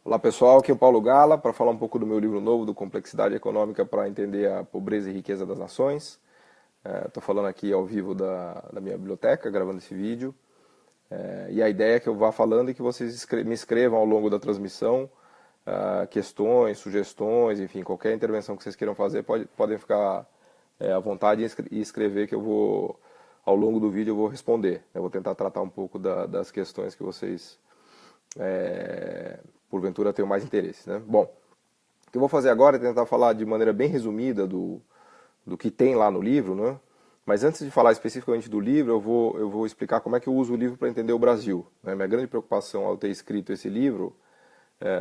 Olá pessoal, aqui é o Paulo Gala para falar um pouco do meu livro novo, do Complexidade Econômica para Entender a Pobreza e Riqueza das Nações. Estou falando aqui ao vivo da minha biblioteca, gravando esse vídeo. E a ideia é que eu vá falando e que vocês me escrevam ao longo da transmissão questões, sugestões, enfim, qualquer intervenção que vocês queiram fazer, podem ficar à vontade e escrever que eu vou, ao longo do vídeo, eu vou responder. Eu vou tentar tratar um pouco das questões que vocês porventura tenham mais interesse, né? Bom, o que eu vou fazer agora é tentar falar de maneira bem resumida do que tem lá no livro, né? Mas antes de falar especificamente do livro, eu vou explicar como é que eu uso o livro para entender o Brasil, né? Minha grande preocupação ao ter escrito esse livro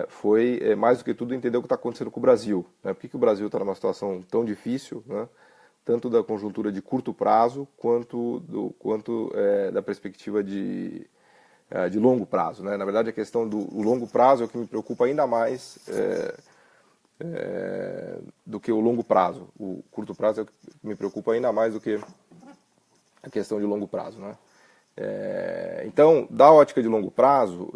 foi, mais do que tudo, entender o que está acontecendo com o Brasil, né? Por que o Brasil está numa situação tão difícil, né? Tanto da conjuntura de curto prazo, quanto da perspectiva de longo prazo, né? Na verdade, a questão do longo prazo é o que me preocupa ainda mais do que o longo prazo. O curto prazo é o que me preocupa ainda mais do que a questão de longo prazo, né? Então, da ótica de longo prazo,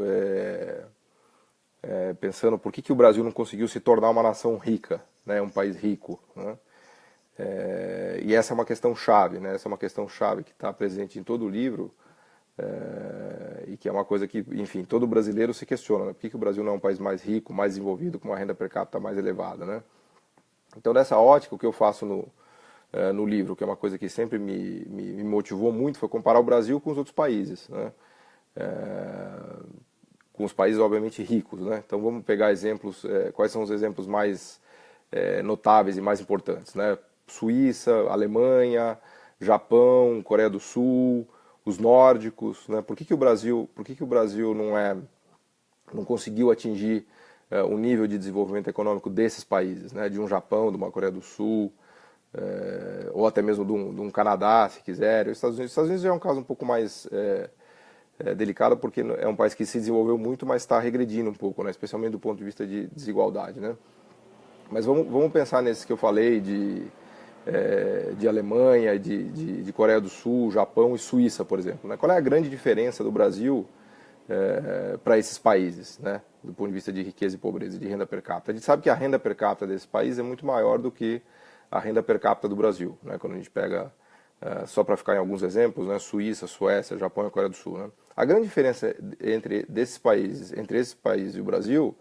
pensando por que o Brasil não conseguiu se tornar uma nação rica, né? Um país rico, né? E essa é uma questão chave, né? Essa é uma questão chave que está presente em todo o livro. E que é uma coisa que, enfim, todo brasileiro se questiona, né? Por que o Brasil não é um país mais rico, mais desenvolvido, com uma renda per capita mais elevada, né? Então, nessa ótica, o que eu faço no livro, que é uma coisa que sempre me motivou muito, foi comparar o Brasil com os outros países, né? Com os países, obviamente, ricos, né? Então, vamos pegar exemplos, quais são os exemplos mais notáveis e mais importantes, né? Suíça, Alemanha, Japão, Coreia do Sul, os nórdicos, né? Por que o Brasil não conseguiu atingir o nível de desenvolvimento econômico desses países, né? De um Japão, de uma Coreia do Sul, ou até mesmo de um Canadá, se quiser. Os Estados Unidos já é um caso um pouco mais delicado, porque é um país que se desenvolveu muito, mas está regredindo um pouco, né? Especialmente do ponto de vista de desigualdade, né? Mas vamos pensar nesses que eu falei de Alemanha, de Coreia do Sul, Japão e Suíça, por exemplo, né? Qual é a grande diferença do Brasil para esses países, né? Do ponto de vista de riqueza e pobreza, de renda per capita? A gente sabe que a renda per capita desse país é muito maior do que a renda per capita do Brasil, né? Quando a gente pega, só para ficar em alguns exemplos, né? Suíça, Suécia, Japão e Coreia do Sul, né? A grande diferença entre esses países e o Brasil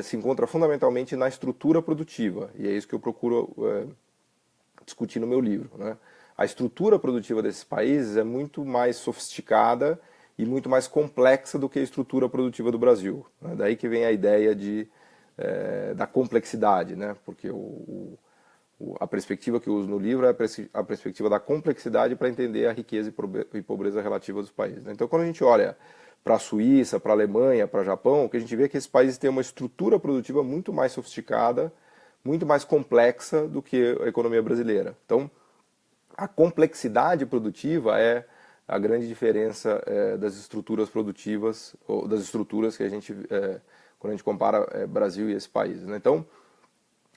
se encontra fundamentalmente na estrutura produtiva, e é isso que eu procuro discutir no meu livro, né? A estrutura produtiva desses países é muito mais sofisticada e muito mais complexa do que a estrutura produtiva do Brasil, né? Daí que vem a ideia da complexidade, né? Porque a perspectiva que eu uso no livro é a perspectiva da complexidade para entender a riqueza e pobreza relativa dos países, né? Então, quando a gente olha para a Suíça, para a Alemanha, para o Japão, o que a gente vê é que esses países têm uma estrutura produtiva muito mais sofisticada, muito mais complexa do que a economia brasileira. Então, a complexidade produtiva é a grande diferença das estruturas produtivas, ou das estruturas que a gente, quando a gente compara Brasil e esses países, né? Então,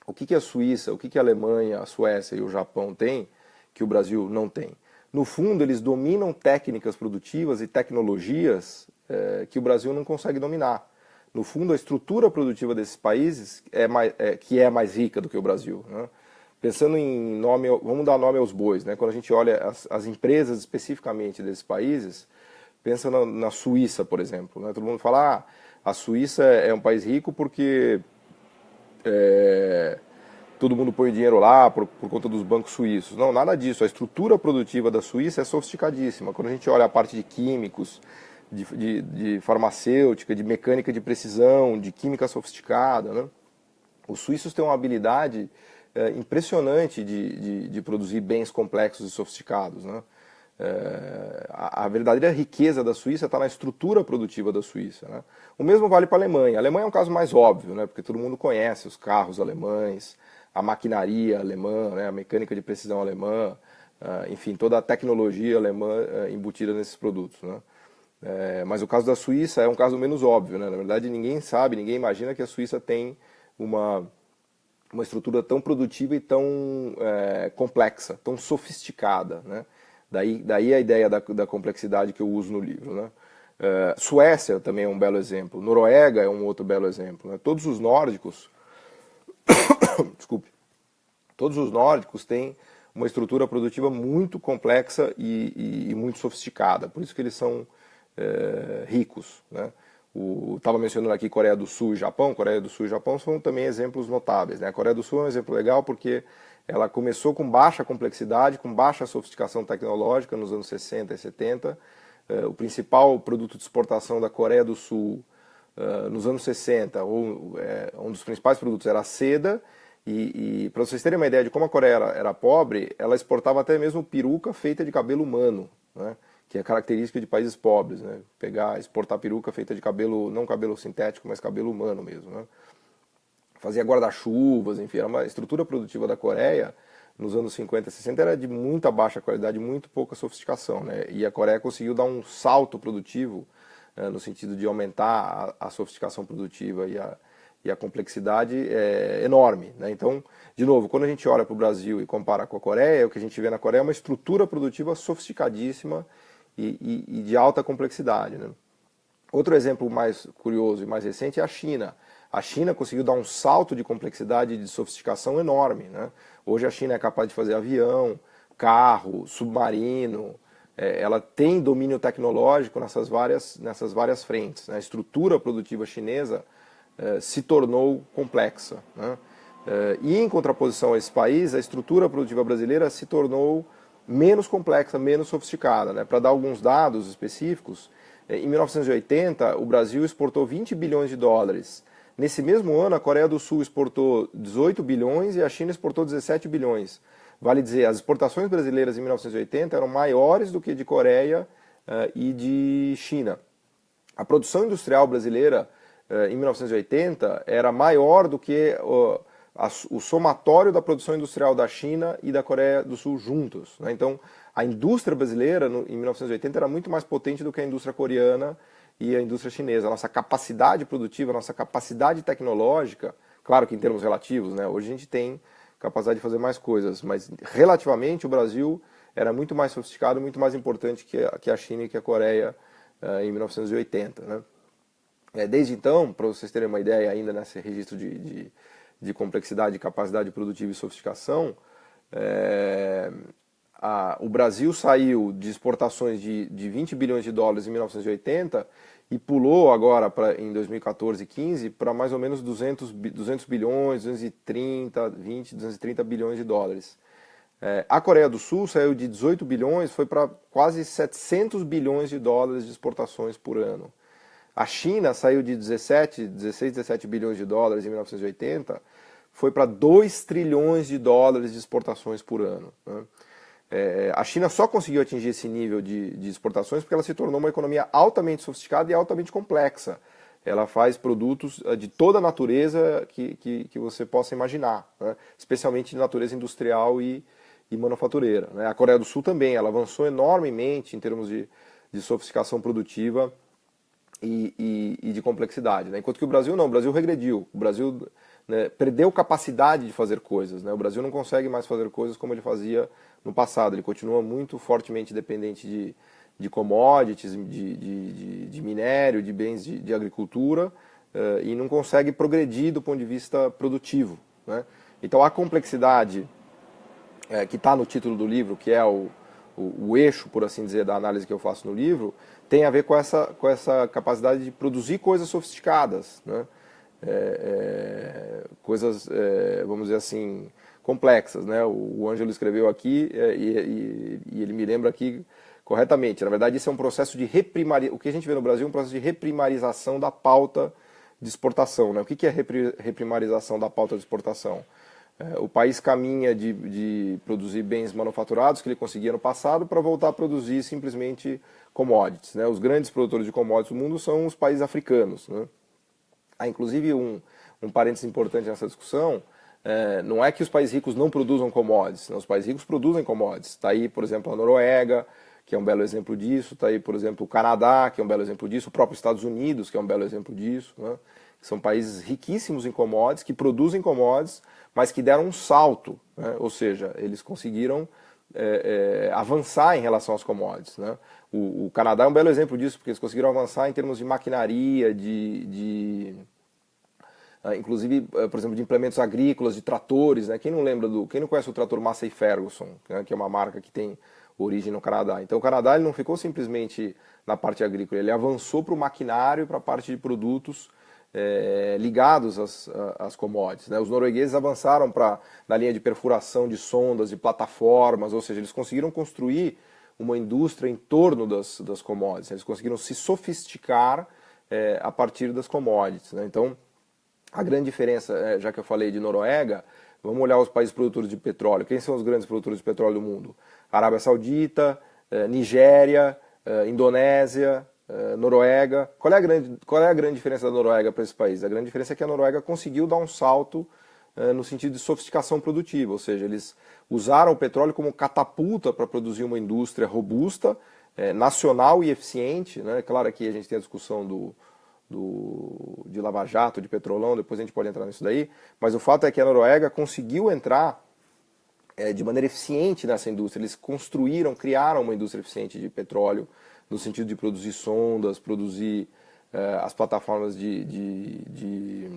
o que a Suíça, o que a Alemanha, a Suécia e o Japão têm que o Brasil não tem? No fundo, eles dominam técnicas produtivas e tecnologias que o Brasil não consegue dominar. No fundo, a estrutura produtiva desses países que é mais rica do que o Brasil, né? Pensando em nome, vamos dar nome aos bois, né? Quando a gente olha as empresas especificamente desses países, pensa na Suíça, por exemplo, né? Todo mundo fala, a Suíça é um país rico porque todo mundo põe dinheiro lá por conta dos bancos suíços. Não, nada disso. A estrutura produtiva da Suíça é sofisticadíssima. Quando a gente olha a parte de químicos, de farmacêutica, de mecânica de precisão, de química sofisticada, né? Os suíços têm uma habilidade impressionante de produzir bens complexos e sofisticados, né? A verdadeira riqueza da Suíça está na estrutura produtiva da Suíça, né? O mesmo vale para a Alemanha. A Alemanha é um caso mais óbvio, né? Porque todo mundo conhece os carros alemães, a maquinaria alemã, né? A mecânica de precisão alemã, enfim, toda a tecnologia alemã embutida nesses produtos, né? Mas o caso da Suíça é um caso menos óbvio, né? Na verdade, ninguém sabe, ninguém imagina que a Suíça tem uma estrutura tão produtiva e tão complexa, tão sofisticada, né? Daí a ideia da complexidade que eu uso no livro, né? Suécia também é um belo exemplo, Noruega é um outro belo exemplo, né? Todos os nórdicos, desculpe, todos os nórdicos têm uma estrutura produtiva muito complexa e muito sofisticada, por isso que eles são ricos, né? Estava mencionando aqui Coreia do Sul e Japão. Coreia do Sul e Japão são também exemplos notáveis, né? A Coreia do Sul é um exemplo legal porque ela começou com baixa complexidade, com baixa sofisticação tecnológica nos anos 60 e 70. O principal produto de exportação da Coreia do Sul nos anos 60, um dos principais produtos era a seda, e para vocês terem uma ideia de como a Coreia era pobre, ela exportava até mesmo peruca feita de cabelo humano, né? Que é característica de países pobres, né? Exportar peruca feita de cabelo, não cabelo sintético, mas cabelo humano mesmo, né? Fazia guarda-chuvas, enfim, era uma estrutura produtiva da Coreia nos anos 50 e 60 era de muita baixa qualidade, muito pouca sofisticação, né? E a Coreia conseguiu dar um salto produtivo, no sentido de aumentar a sofisticação produtiva e a complexidade enorme, né? Então, de novo, quando a gente olha para o Brasil e compara com a Coreia, o que a gente vê na Coreia é uma estrutura produtiva sofisticadíssima e de alta complexidade, né? Outro exemplo mais curioso e mais recente é a China. A China conseguiu dar um salto de complexidade e de sofisticação enorme, né? Hoje a China é capaz de fazer avião, carro, submarino. Ela tem domínio tecnológico nessas várias frentes, né? A estrutura produtiva chinesa se tornou complexa, né? E em contraposição a esse país, a estrutura produtiva brasileira se tornou menos complexa, menos sofisticada, né? Para dar alguns dados específicos, em 1980 o Brasil exportou 20 bilhões de dólares. Nesse mesmo ano a Coreia do Sul exportou 18 bilhões e a China exportou 17 bilhões. Vale dizer, as exportações brasileiras em 1980 eram maiores do que de Coreia e de China. A produção industrial brasileira em 1980 era maior do que o somatório da produção industrial da China e da Coreia do Sul juntos, né? Então, a indústria brasileira em 1980 era muito mais potente do que a indústria coreana e a indústria chinesa. A nossa capacidade produtiva, a nossa capacidade tecnológica, claro que em termos relativos, né? Hoje a gente tem capacidade de fazer mais coisas, mas relativamente o Brasil era muito mais sofisticado, muito mais importante que a China e que a Coreia em 1980, né? Desde então, para vocês terem uma ideia ainda nesse registro de complexidade, capacidade produtiva e sofisticação, o Brasil saiu de exportações de 20 bilhões de dólares em 1980 e pulou agora em 2014 e 15 para mais ou menos 200 bilhões, 230 bilhões de dólares. A Coreia do Sul saiu de 18 bilhões, foi para quase 700 bilhões de dólares de exportações por ano. A China saiu de 16, 17 bilhões de dólares em 1980, foi para 2 trilhões de dólares de exportações por ano, né? A China só conseguiu atingir esse nível de exportações porque ela se tornou uma economia altamente sofisticada e altamente complexa. Ela faz produtos de toda a natureza que você possa imaginar, né? Especialmente de natureza industrial e manufatureira, né? A Coreia do Sul também, ela avançou enormemente em termos de sofisticação produtiva e de complexidade, né? Enquanto que o Brasil não, o Brasil regrediu, o Brasil, né, perdeu capacidade de fazer coisas, né? O Brasil não consegue mais fazer coisas como ele fazia no passado, ele continua muito fortemente dependente de commodities, de minério, de bens de agricultura, e não consegue progredir do ponto de vista produtivo, né? Então a complexidade que está no título do livro, que é o eixo, por assim dizer, da análise que eu faço no livro, tem a ver com essa capacidade de produzir coisas sofisticadas, né? Coisas, vamos dizer assim, complexas, né? O Ângelo escreveu aqui e ele me lembra aqui corretamente. Na verdade, isso é um processo de o que a gente vê no Brasil é um processo de reprimarização da pauta de exportação, né? O que é reprimarização da pauta de exportação? O país caminha de produzir bens manufaturados que ele conseguia no passado para voltar a produzir simplesmente commodities, né? Os grandes produtores de commodities do mundo são os países africanos, né? Inclusive, um parênteses importante nessa discussão, não é que os países ricos não produzam commodities, não, os países ricos produzem commodities. Está aí, por exemplo, a Noruega, que é um belo exemplo disso, está aí, por exemplo, o Canadá, que é um belo exemplo disso, o próprio Estados Unidos, que é um belo exemplo disso, né? São países riquíssimos em commodities, que produzem commodities, mas que deram um salto, né? Ou seja, eles conseguiram avançar em relação às commodities, né? O Canadá é um belo exemplo disso, porque eles conseguiram avançar em termos de maquinaria, inclusive, por exemplo, de implementos agrícolas, de tratores, né? Quem não conhece o trator Massey Ferguson, né? Que é uma marca que tem origem no Canadá. Então o Canadá ele não ficou simplesmente na parte agrícola, ele avançou para o maquinário, para a parte de produtos ligados às commodities, né? Os noruegueses avançaram na linha de perfuração de sondas e plataformas, ou seja, eles conseguiram construir uma indústria em torno das commodities, eles conseguiram se sofisticar a partir das commodities, né? Então, a grande diferença, já que eu falei de Noruega, vamos olhar os países produtores de petróleo. Quem são os grandes produtores de petróleo do mundo? Arábia Saudita, Nigéria, Indonésia, Noruega. Qual é a grande diferença da Noruega para esse país? A grande diferença é que a Noruega conseguiu dar um salto no sentido de sofisticação produtiva, ou seja, eles usaram o petróleo como catapulta para produzir uma indústria robusta, nacional e eficiente, né? Claro que a gente tem a discussão de Lava Jato, de Petrolão, depois a gente pode entrar nisso daí, mas o fato é que a Noruega conseguiu entrar de maneira eficiente nessa indústria. Eles criaram uma indústria eficiente de petróleo, no sentido de produzir sondas, produzir as plataformas de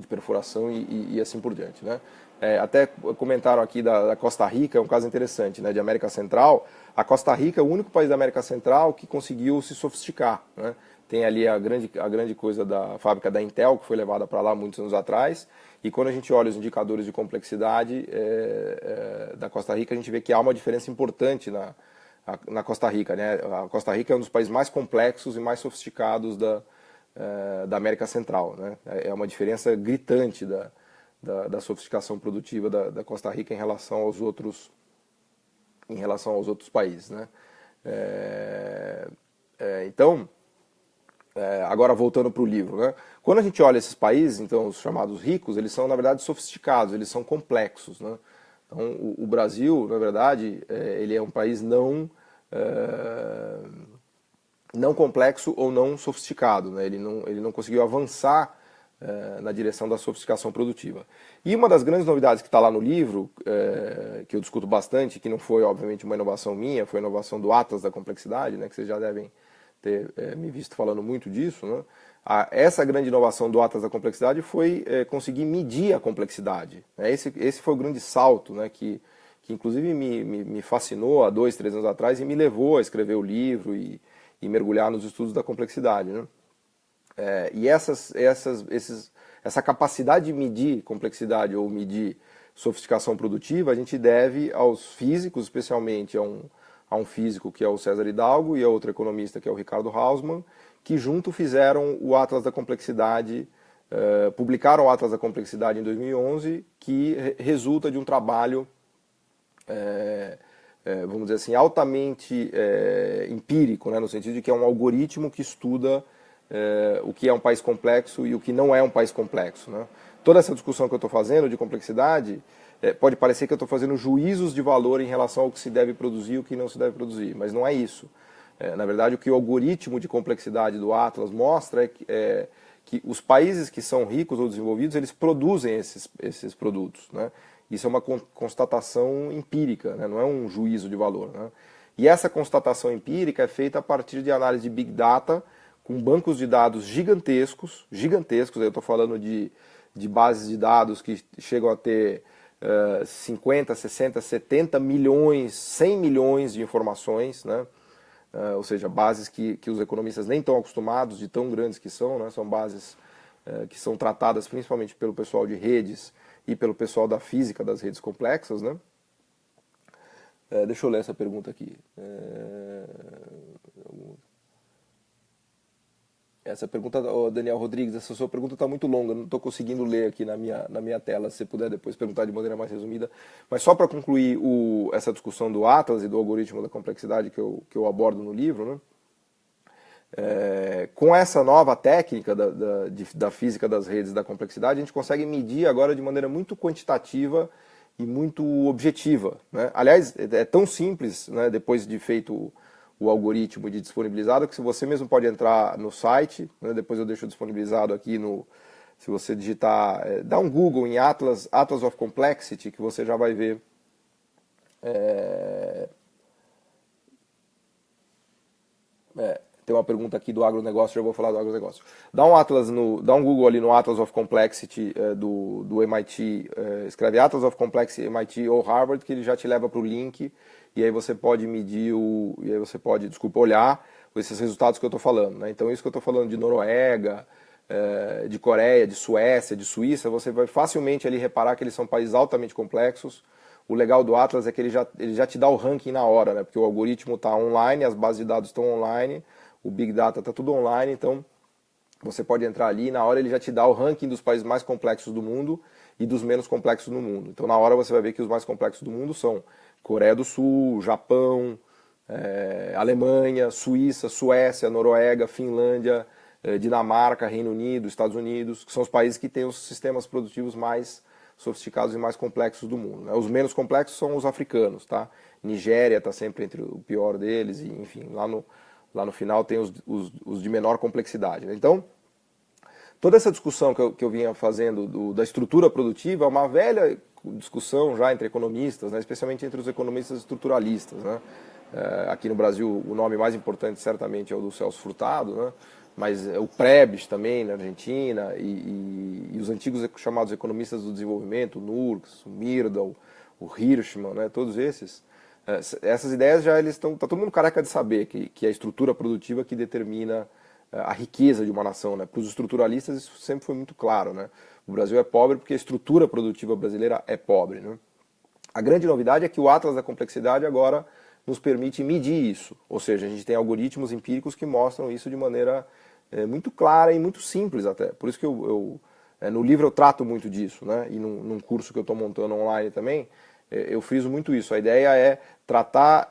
perfuração e assim por diante, né? Até comentaram aqui da Costa Rica, é um caso interessante, né, de América Central. A Costa Rica é o único país da América Central que conseguiu se sofisticar, né? Tem ali a grande coisa da fábrica da Intel, que foi levada para lá muitos anos atrás, e quando a gente olha os indicadores de complexidade da Costa Rica, a gente vê que há uma diferença importante na Costa Rica, né? A Costa Rica é um dos países mais complexos e mais sofisticados da América Central, né? É uma diferença gritante da sofisticação produtiva da Costa Rica em relação aos outros países, né? Então, agora voltando para o livro, né? Quando a gente olha esses países, então os chamados ricos, eles são na verdade sofisticados, eles são complexos, né? Então o Brasil, na verdade, ele é um país não complexo ou não sofisticado, né? Ele não conseguiu avançar na direção da sofisticação produtiva. E uma das grandes novidades que está lá no livro, que eu discuto bastante, que não foi obviamente uma inovação minha, foi a inovação do Atlas da Complexidade, né? Que vocês já devem ter me visto falando muito disso, né? Essa grande inovação do Atlas da Complexidade foi conseguir medir a complexidade. Esse foi o grande salto, né, que inclusive me fascinou há 2, 3 anos atrás e me levou a escrever o livro e mergulhar nos estudos da complexidade, né? E essa capacidade de medir complexidade ou medir sofisticação produtiva, a gente deve aos físicos, especialmente a um físico que é o César Hidalgo e a outro economista que é o Ricardo Hausmann, que junto fizeram o Atlas da Complexidade, publicaram o Atlas da Complexidade em 2011, que resulta de um trabalho, vamos dizer assim, altamente empírico, né, no sentido de que é um algoritmo que estuda o que é um país complexo e o que não é um país complexo, né? Toda essa discussão que eu estou fazendo de complexidade pode parecer que eu estou fazendo juízos de valor em relação ao que se deve produzir e o que não se deve produzir, mas não é isso. Na verdade, o que o algoritmo de complexidade do Atlas mostra é que os países que são ricos ou desenvolvidos, eles produzem esses produtos, né? Isso é uma constatação empírica, né? Não é um juízo de valor, né? E essa constatação empírica é feita a partir de análise de Big Data, com bancos de dados gigantescos, eu estou falando de bases de dados que chegam a ter 50, 60, 70 milhões, 100 milhões de informações, né? Ou seja, bases que os economistas nem estão acostumados, de tão grandes que são, né? São bases que são tratadas principalmente pelo pessoal de redes e pelo pessoal da física das redes complexas, né? Deixa eu ler essa pergunta aqui. Essa pergunta, Daniel Rodrigues, essa sua pergunta está muito longa, não estou conseguindo ler aqui na minha tela, se você puder depois perguntar de maneira mais resumida. Mas só para concluir essa discussão do Atlas e do algoritmo da complexidade que eu abordo no livro, né? Com essa nova técnica da física das redes da complexidade, a gente consegue medir agora de maneira muito quantitativa e muito objetiva, né? Aliás, é tão simples, né, depois de feito o algoritmo de disponibilizado, que você mesmo pode entrar no site, né, depois eu deixo disponibilizado aqui se você digitar, dá um Google em Atlas of Complexity, que você já vai ver É, tem uma pergunta aqui do agronegócio, já vou falar do agronegócio. Dá um Google ali no Atlas of Complexity do MIT, escreve Atlas of Complexity MIT ou Harvard, que ele já te leva para o link, e aí você pode olhar esses resultados que eu estou falando, né? Então isso que eu estou falando de Noruega, de Coreia, de Suécia, de Suíça, você vai facilmente ali reparar que eles são países altamente complexos. O legal do Atlas é que ele já te dá o ranking na hora, né? Porque o algoritmo está online, as bases de dados estão online, o Big Data está tudo online, então você pode entrar ali e na hora ele já te dá o ranking dos países mais complexos do mundo e dos menos complexos do mundo. Então na hora você vai ver que os mais complexos do mundo são Coreia do Sul, Japão, Alemanha, Suíça, Suécia, Noruega, Finlândia, Dinamarca, Reino Unido, Estados Unidos, que são os países que têm os sistemas produtivos mais sofisticados e mais complexos do mundo, né? Os menos complexos são os africanos, tá? Nigéria está sempre entre o pior deles, e enfim, lá no final tem os de menor complexidade, né? Então, toda essa discussão que eu vinha fazendo da estrutura produtiva é uma velha discussão já entre economistas, né? Especialmente entre os economistas estruturalistas, né? Aqui no Brasil o nome mais importante certamente é o do Celso Furtado, né? Mas o Prebisch também na Argentina e os antigos chamados economistas do desenvolvimento, o Nurks, o Myrdal, o Hirschman, né? Todos esses. Essas ideias já está todo mundo careca de saber que é a estrutura produtiva que determina a riqueza de uma nação, né? Para os estruturalistas isso sempre foi muito claro, né? O Brasil é pobre porque a estrutura produtiva brasileira é pobre, né? A grande novidade é que o Atlas da Complexidade agora nos permite medir isso, ou seja, a gente tem algoritmos empíricos que mostram isso de maneira muito clara e muito simples até. Por isso que no livro eu trato muito disso, né? E num curso que eu estou montando online também, eu friso muito isso. A ideia é tratar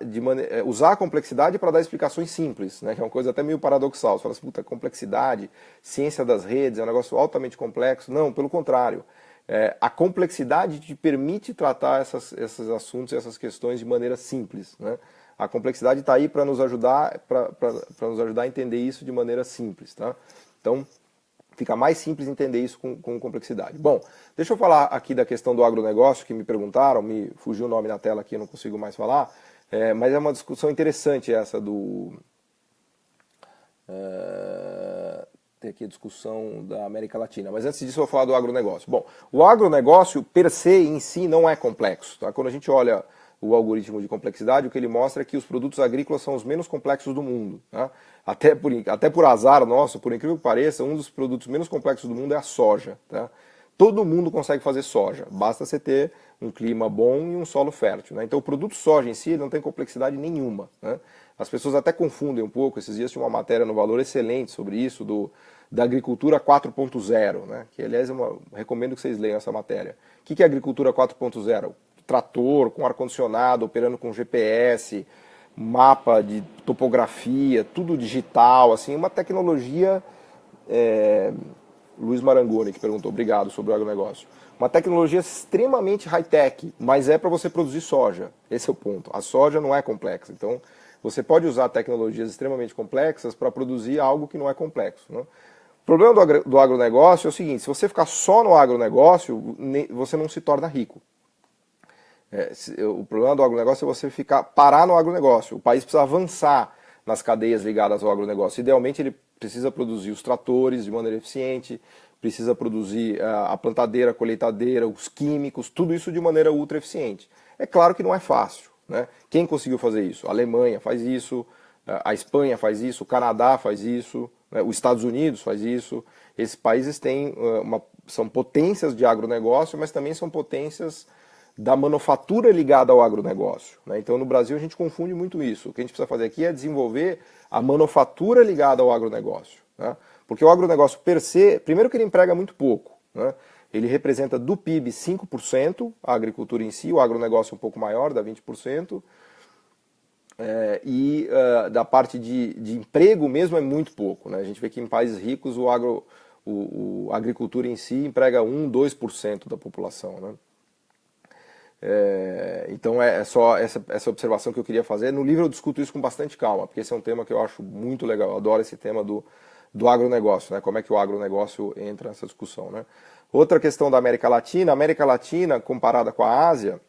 usar a complexidade para dar explicações simples, né? Que é uma coisa até meio paradoxal. Você fala assim, puta, complexidade, ciência das redes, é um negócio altamente complexo. Não, pelo contrário. A complexidade te permite tratar esses assuntos e essas questões de maneira simples, né? A complexidade está aí para nos ajudar a entender isso de maneira simples, tá? Então, fica mais simples entender isso com complexidade. Bom, deixa eu falar aqui da questão do agronegócio, que me perguntaram, me fugiu o nome na tela aqui, eu não consigo mais falar, mas é uma discussão interessante essa tem aqui a discussão da América Latina, mas antes disso eu vou falar do agronegócio. Bom, o agronegócio per se em si não é complexo, tá? Quando a gente olha o algoritmo de complexidade, o que ele mostra é que os produtos agrícolas são os menos complexos do mundo, tá? Até por azar nosso, por incrível que pareça, um dos produtos menos complexos do mundo é a soja, tá? Todo mundo consegue fazer soja, basta você ter um clima bom e um solo fértil, né? Então o produto soja em si não tem complexidade nenhuma, né? As pessoas até confundem um pouco. Esses dias tinha uma matéria no Valor excelente sobre isso, da agricultura 4.0, né? Que aliás recomendo que vocês leiam essa matéria. O que é agricultura 4.0? Trator com ar-condicionado, operando com GPS, mapa de topografia, tudo digital, assim, uma tecnologia... Luiz Marangoni que perguntou, obrigado, sobre o agronegócio. Uma tecnologia extremamente high-tech, mas é para você produzir soja. Esse é o ponto. A soja não é complexa, então você pode usar tecnologias extremamente complexas para produzir algo que não é complexo, né? O problema do agronegócio é o seguinte, se você ficar só no agronegócio, você não se torna rico. O problema do agronegócio é você parar no agronegócio. O país precisa avançar nas cadeias ligadas ao agronegócio. Idealmente ele precisa produzir os tratores de maneira eficiente, precisa produzir a plantadeira, a colheitadeira, os químicos, tudo isso de maneira ultra eficiente. É claro que não é fácil, né? Quem conseguiu fazer isso? A Alemanha faz isso, a Espanha faz isso, o Canadá faz isso, né? Os Estados Unidos faz isso. Esses países são potências de agronegócio, mas também são potências da manufatura ligada ao agronegócio, né? Então no Brasil a gente confunde muito isso. O que a gente precisa fazer aqui é desenvolver a manufatura ligada ao agronegócio, né? Porque o agronegócio per se, primeiro que ele emprega muito pouco, né? Ele representa do PIB 5%, a agricultura em si, o agronegócio um pouco maior, dá 20%, da parte de emprego mesmo é muito pouco, né? A gente vê que em países ricos a agricultura em si emprega 1, 2% da população, né? Então é só essa observação que eu queria fazer. No livro eu discuto isso com bastante calma, porque esse é um tema que eu acho muito legal. Eu adoro esse tema do agronegócio, né? Como é que o agronegócio entra nessa discussão, né? Outra questão da América Latina, comparada com a Ásia,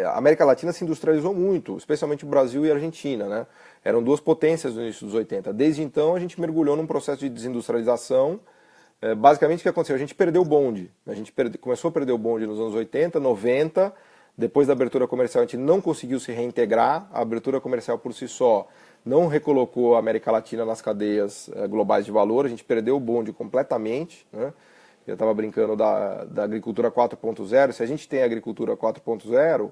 a América Latina se industrializou muito, especialmente o Brasil e a Argentina, né? Eram duas potências no início dos 80. Desde então a gente mergulhou num processo de desindustrialização. Basicamente o que aconteceu? A gente perdeu o bonde. A gente começou a perder o bonde nos anos 80, 90. Depois da abertura comercial a gente não conseguiu se reintegrar. A abertura comercial por si só não recolocou a América Latina nas cadeias globais de valor. A gente perdeu o bonde completamente, né? Eu estava brincando da agricultura 4.0. Se a gente tem a agricultura 4.0,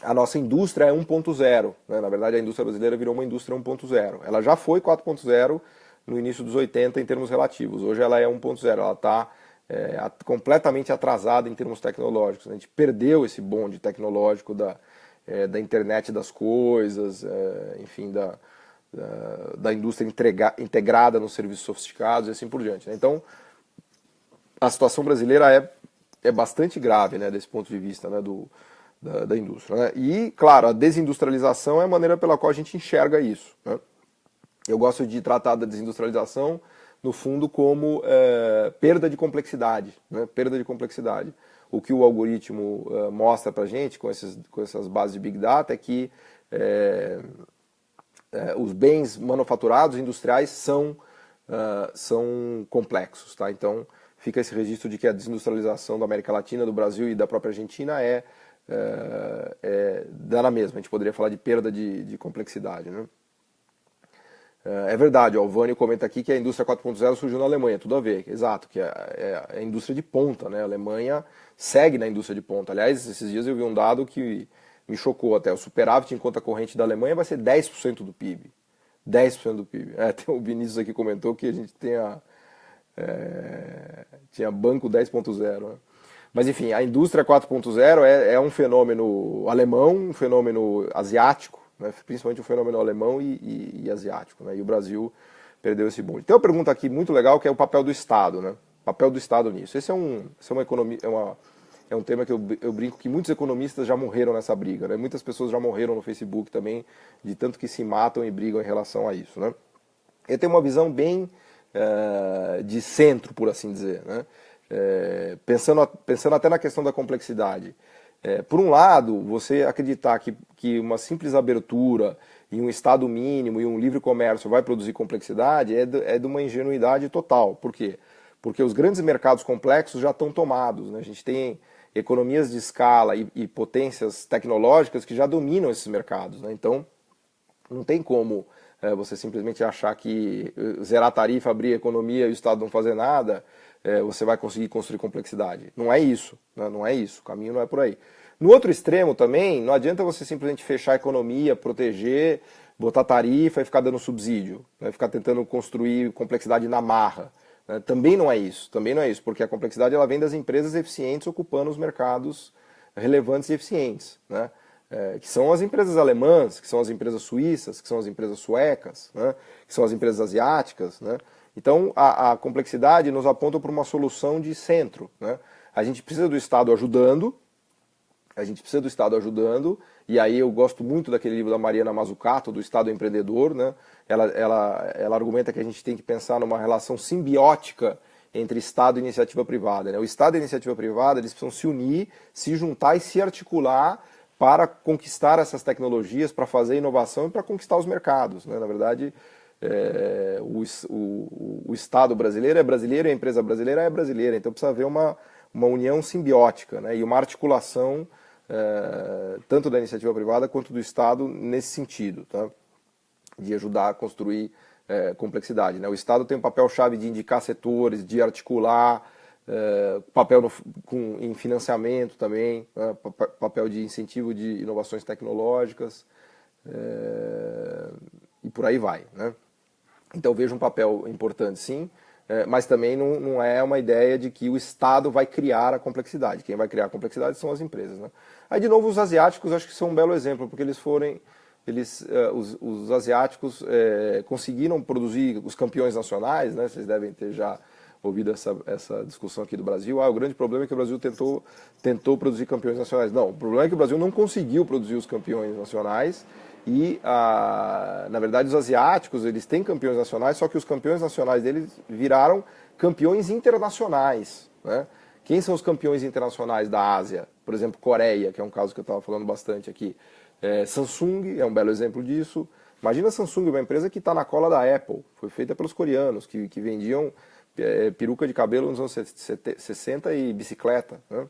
a nossa indústria é 1.0. Né? Na verdade, a indústria brasileira virou uma indústria 1.0. Ela já foi 4.0 no início dos 80 em termos relativos. Hoje ela é 1.0. Ela está completamente atrasada em termos tecnológicos. A gente perdeu esse bonde tecnológico da internet das coisas, enfim, da indústria integrada nos serviços sofisticados e assim por diante. Né? Então, a situação brasileira é bastante grave, né, desse ponto de vista, né, da indústria. Né? E, claro, a desindustrialização é a maneira pela qual a gente enxerga isso. Né? Eu gosto de tratar da desindustrialização, no fundo, como perda de complexidade. Né? Perda de complexidade. O que o algoritmo mostra para a gente, com essas bases de Big Data, é que os bens manufaturados industriais são complexos. Tá? Então, fica esse registro de que a desindustrialização da América Latina, do Brasil e da própria Argentina dá na mesma. A gente poderia falar de perda de complexidade. Né? É verdade, ó, o Vânio comenta aqui que a indústria 4.0 surgiu na Alemanha, tudo a ver, exato, que é a indústria de ponta, né? A Alemanha segue na indústria de ponta. Aliás, esses dias eu vi um dado que me chocou até. O superávit em conta corrente da Alemanha vai ser 10% do PIB. 10% do PIB. Tem o Vinícius aqui comentou que a gente tinha banco 10.0. Né? Mas enfim, a indústria 4.0 é um fenômeno alemão, um fenômeno asiático, né? Principalmente um fenômeno alemão e asiático. Né? E o Brasil perdeu esse bonde. Tem uma pergunta aqui muito legal que é o papel do Estado. Né? O papel do Estado nisso. Esse é uma economia... É um tema que eu brinco que muitos economistas já morreram nessa briga. Né? Muitas pessoas já morreram no Facebook também, de tanto que se matam e brigam em relação a isso. Né? Eu tenho uma visão bem de centro, por assim dizer. Né? Pensando até na questão da complexidade. Por um lado, você acreditar que uma simples abertura e um Estado mínimo e um livre comércio vai produzir complexidade é de uma ingenuidade total. Por quê? Porque os grandes mercados complexos já estão tomados. Né? A gente tem economias de escala e potências tecnológicas que já dominam esses mercados. Né? Então, não tem como você simplesmente achar que zerar a tarifa, abrir a economia e o Estado não fazer nada, você vai conseguir construir complexidade. Não é isso. Né? Não é isso. O caminho não é por aí. No outro extremo também, não adianta você simplesmente fechar a economia, proteger, botar tarifa e ficar dando subsídio, né? Ficar tentando construir complexidade na marra. Também não é isso, porque a complexidade ela vem das empresas eficientes ocupando os mercados relevantes e eficientes, né? Que são as empresas alemãs, que são as empresas suíças, que são as empresas suecas, né? Que são as empresas asiáticas. Né? Então a complexidade nos aponta para uma solução de centro. Né? A gente precisa do Estado ajudando, e aí eu gosto muito daquele livro da Mariana Mazzucato, do Estado Empreendedor. Né? Ela argumenta que a gente tem que pensar numa relação simbiótica entre Estado e iniciativa privada. Né? O Estado e a iniciativa privada eles precisam se unir, se juntar e se articular para conquistar essas tecnologias, para fazer inovação e para conquistar os mercados. Né? Na verdade, o Estado brasileiro é brasileiro e a empresa brasileira é brasileira. Então precisa haver uma união simbiótica, né? E uma articulação tanto da iniciativa privada quanto do Estado nesse sentido, tá? De ajudar a construir complexidade. Né? O Estado tem um papel-chave de indicar setores, de articular, papel em financiamento também, né? Papel de incentivo de inovações tecnológicas e por aí vai. Né? Então vejo um papel importante sim, mas também não é uma ideia de que o Estado vai criar a complexidade. Quem vai criar a complexidade são as empresas. Né? Aí, de novo, os asiáticos acho que são um belo exemplo, porque os asiáticos conseguiram produzir os campeões nacionais, né? Vocês devem ter já ouvido essa discussão aqui do Brasil. O grande problema é que o Brasil tentou produzir campeões nacionais. Não, o problema é que o Brasil não conseguiu produzir os campeões nacionais e, na verdade, os asiáticos eles têm campeões nacionais, só que os campeões nacionais deles viraram campeões internacionais. Né? Quem são os campeões internacionais da Ásia? Por exemplo, Coreia, que é um caso que eu estava falando bastante aqui. Samsung é um belo exemplo disso. Imagina a Samsung, uma empresa que está na cola da Apple. Foi feita pelos coreanos, que vendiam peruca de cabelo nos anos 60 e bicicleta. Né?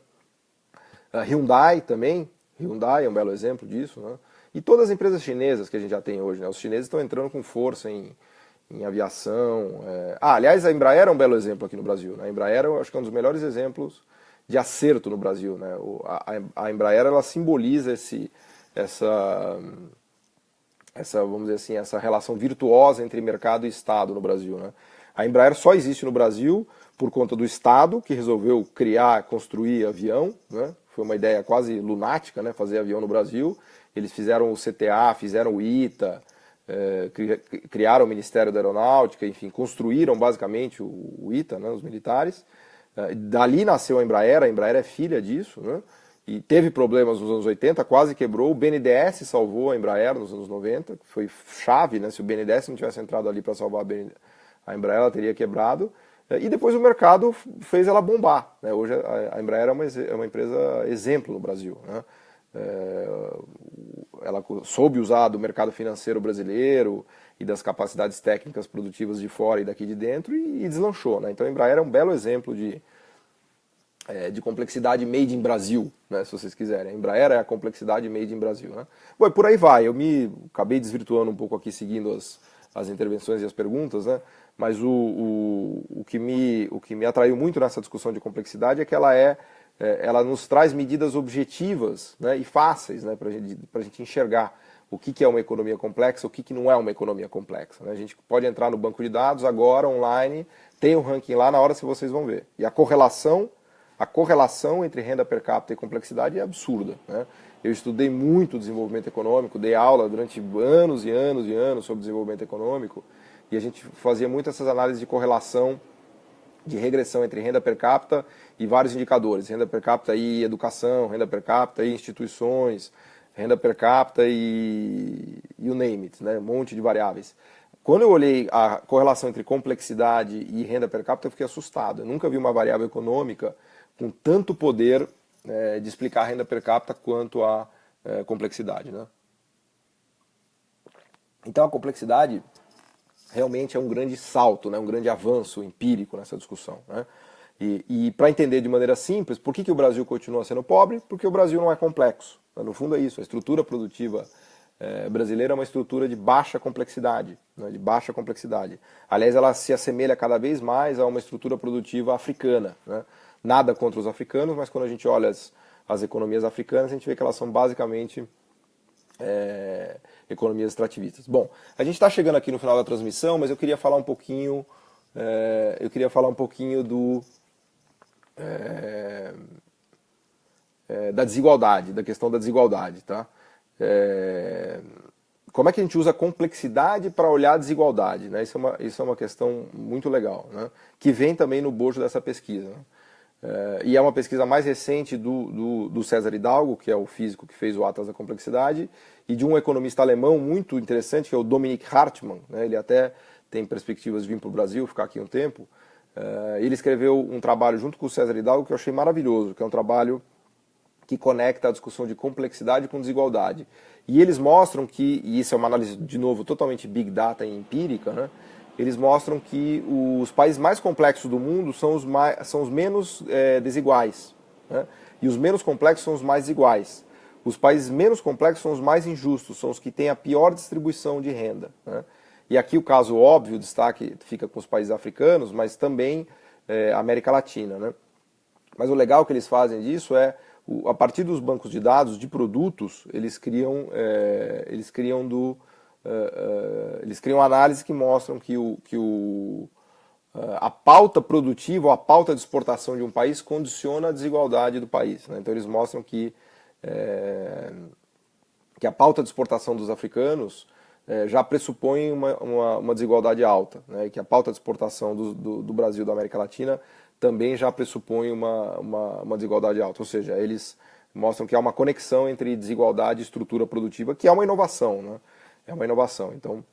A Hyundai também. Hyundai é um belo exemplo disso. Né? E todas as empresas chinesas que a gente já tem hoje. Né? Os chineses estão entrando com força em aviação. Aliás, a Embraer é um belo exemplo aqui no Brasil. Né? A Embraer, eu acho que é um dos melhores exemplos de acerto no Brasil. Né? A Embraer, ela simboliza essa, vamos dizer assim, essa relação virtuosa entre mercado e Estado no Brasil. Né? A Embraer só existe no Brasil por conta do Estado, que resolveu criar, construir avião. Né? Foi uma ideia quase lunática, né? Fazer avião no Brasil. Eles fizeram o CTA, fizeram o ITA, criaram o Ministério da Aeronáutica, enfim, construíram basicamente o ITA, né, os militares. Dali nasceu a Embraer é filha disso, né, e teve problemas nos anos 80, quase quebrou. O BNDES salvou a Embraer nos anos 90, que foi chave, né, se o BNDES não tivesse entrado ali para salvar a Embraer, ela teria quebrado. E depois o mercado fez ela bombar. Né? Hoje a Embraer é uma empresa exemplo no Brasil. Né? Ela soube usar do mercado financeiro brasileiro e das capacidades técnicas produtivas de fora e daqui de dentro e deslanchou. Né? Então a Embraer é um belo exemplo de complexidade made in Brasil, né, se vocês quiserem. A Embraer é a complexidade made in Brasil. Né? Bom, e por aí vai. Eu acabei desvirtuando um pouco aqui seguindo as intervenções e as perguntas, né? Mas o que me atraiu muito nessa discussão de complexidade é que ela nos traz medidas objetivas, né, e fáceis, né, para a gente enxergar o que é uma economia complexa, o que não é uma economia complexa. Né? A gente pode entrar no banco de dados agora, online, tem um ranking lá, na hora que vocês vão ver. E a correlação entre renda per capita e complexidade é absurda. Né? Eu estudei muito desenvolvimento econômico, dei aula durante anos e anos e anos sobre desenvolvimento econômico, e a gente fazia muito essas análises de correlação, de regressão entre renda per capita e vários indicadores. Renda per capita e educação, renda per capita e instituições, renda per capita e you name it, né? Um monte de variáveis. Quando eu olhei a correlação entre complexidade e renda per capita, eu fiquei assustado. Eu nunca vi uma variável econômica com tanto poder de explicar a renda per capita quanto a complexidade. Né? Então a complexidade realmente é um grande salto, né? Um grande avanço empírico nessa discussão. Né? E para entender de maneira simples, por que o Brasil continua sendo pobre? Porque o Brasil não é complexo. Né? No fundo é isso, a estrutura produtiva brasileira é uma estrutura de baixa complexidade. Né? De baixa complexidade. Aliás, ela se assemelha cada vez mais a uma estrutura produtiva africana. Né? Nada contra os africanos, mas quando a gente olha as economias africanas, a gente vê que elas são basicamente economias extrativistas. Bom, a gente está chegando aqui no final da transmissão, mas eu queria falar um pouquinho, da desigualdade, da questão da desigualdade, tá? Como é que a gente usa a complexidade para olhar a desigualdade? Né? Isso é uma questão muito legal, né? Que vem também no bojo dessa pesquisa. Né? E é uma pesquisa mais recente do César Hidalgo, que é o físico que fez o Atlas da Complexidade, e de um economista alemão muito interessante, que é o Dominik Hartmann. Né? Ele até tem perspectivas de vir para o Brasil, ficar aqui um tempo. Ele escreveu um trabalho junto com o César Hidalgo que eu achei maravilhoso, que é um trabalho que conecta a discussão de complexidade com desigualdade. E eles mostram que, e isso é uma análise, de novo, totalmente big data e empírica, né? Eles mostram que os países mais complexos do mundo são os menos desiguais. Né? E os menos complexos são os mais iguais. Os países menos complexos são os mais injustos, são os que têm a pior distribuição de renda. Né? E aqui o caso óbvio, o destaque fica com os países africanos, mas também a América Latina. Né? Mas o legal que eles fazem disso a partir dos bancos de dados de produtos, eles criam análises que mostram que a pauta produtiva ou a pauta de exportação de um país condiciona a desigualdade do país. Né? Então eles mostram que a pauta de exportação dos africanos já pressupõe uma desigualdade alta, né? E que a pauta de exportação do Brasil, da América Latina, também já pressupõe uma desigualdade alta. Ou seja, eles mostram que há uma conexão entre desigualdade e estrutura produtiva, que é uma inovação. Né? É uma inovação. Então,